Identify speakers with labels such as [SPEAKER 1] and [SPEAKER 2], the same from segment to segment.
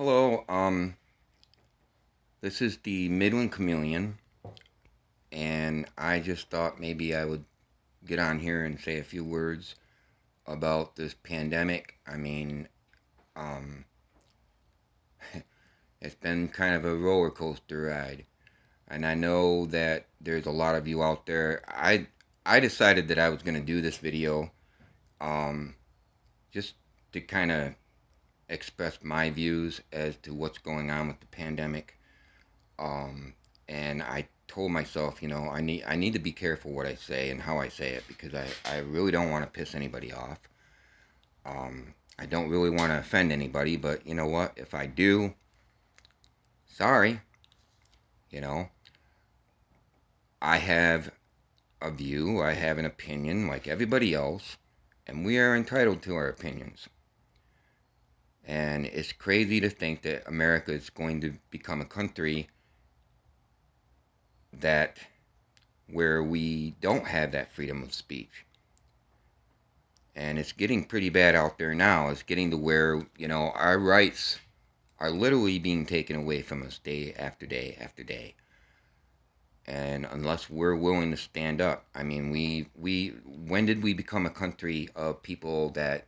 [SPEAKER 1] Hello, this is the Midland Chameleon, and I just thought maybe I would get on here and say a few words about this pandemic. Um, it's been kind of a roller coaster ride, and I know that there's a lot of you out there. I decided that I was going to do this video, um, just to kind of express my views as to what's going on with the pandemic. Um, and I told myself, I need to be careful what I say and how I say it because I really don't want to piss anybody off. I don't really want to offend anybody, but you know what? If I do, sorry, you know, I have a view, I have an opinion like everybody else, and we are entitled to our opinions. And it's crazy to think that America is going to become a country that where we don't have that freedom of speech. And it's getting pretty bad out there now. It's getting to where, our rights are literally being taken away from us day after day after day. And unless we're willing to stand up, when did we become a country of people that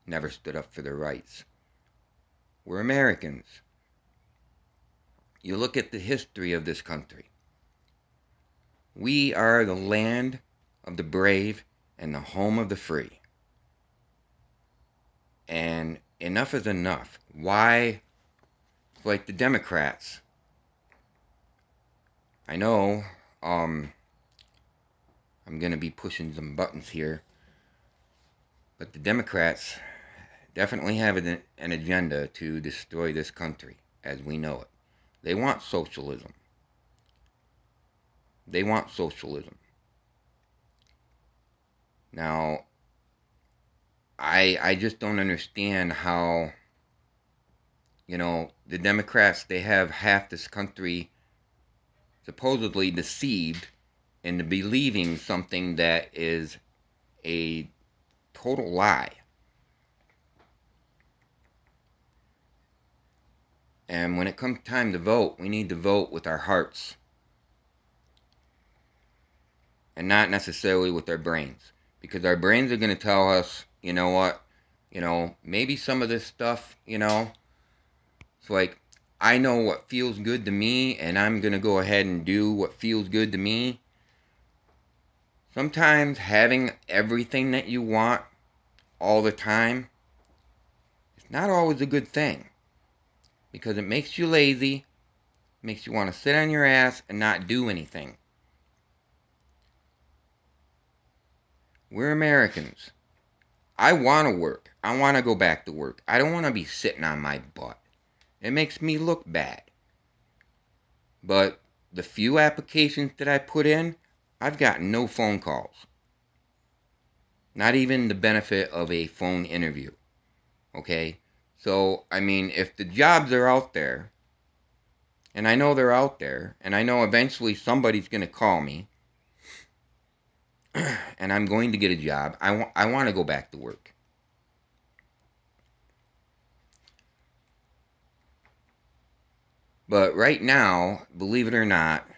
[SPEAKER 1] never stood up for their rights? We're Americans. You look at the history of this country. We are the land of the brave and the home of the free. And enough is enough. Why, like the Democrats, I know I'm going to be pushing some buttons here, but the Democrats definitely have an agenda to destroy this country as we know it. They want socialism. They want socialism. Now, I just don't understand how, the Democrats, they have half this country supposedly deceived into believing something that is a total lie. And when it comes time to vote, we need to vote with our hearts and not necessarily with our brains. Because our brains are going to tell us, you know what, maybe some of this stuff, it's like, I know what feels good to me, and I'm going to go ahead and do what feels good to me. Sometimes having everything that you want all the time is not always a good thing. Because it makes you lazy, makes you want to sit on your ass and not do anything. We're Americans. I want to work. I want to go back to work. I don't want to be sitting on my butt. It makes me look bad. But the few applications that I put in, I've got no phone calls. Not even the benefit of a phone interview. Okay? So, if the jobs are out there, and I know they're out there, and I know eventually somebody's going to call me, and I'm going to get a job, I want to go back to work. But right now, believe it or not,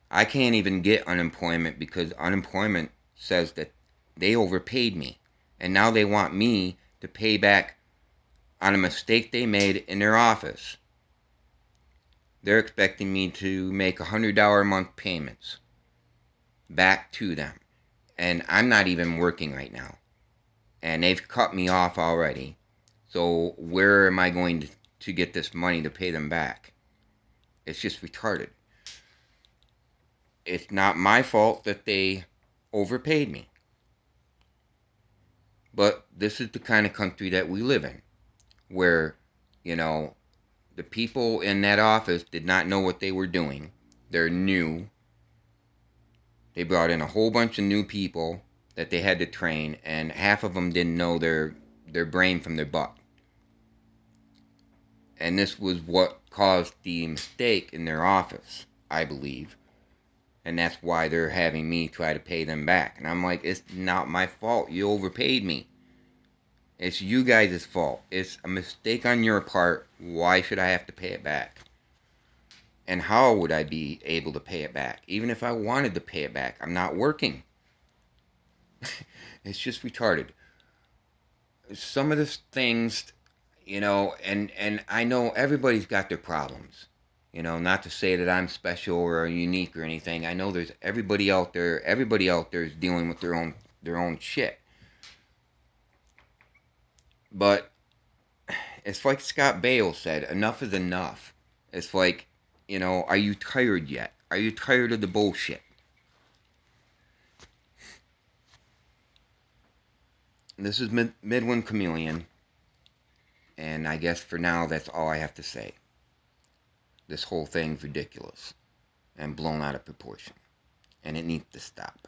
[SPEAKER 1] I can't even get unemployment because unemployment says that they overpaid me. And now they want me to pay back on a mistake they made in their office. They're expecting me to make $100 a month payments back to them. And I'm not even working right now. And they've cut me off already. So where am I going to get this money to pay them back? It's just retarded. It's not my fault that they overpaid me. But this is the kind of country that we live in, where, you know, the people in that office did not know what they were doing. They're new. They brought in a whole bunch of new people that they had to train, and half of them didn't know their brain from their butt. And this was what caused the mistake in their office, I believe. And that's why they're having me try to pay them back. And I'm like, it's not my fault. You overpaid me. It's you guys' fault. It's a mistake on your part. Why should I have to pay it back? And how would I be able to pay it back? Even if I wanted to pay it back, I'm not working. It's just retarded. Some of the things, and I know everybody's got their problems. Not to say that I'm special or unique or anything. I know there's everybody out there. Everybody out there is dealing with their own shit. But it's like Scott Baio said, enough is enough. It's like, are you tired yet? Are you tired of the bullshit? This is Midwin Chameleon, and I guess for now that's all I have to say. This whole thing's ridiculous and blown out of proportion, and it needs to stop.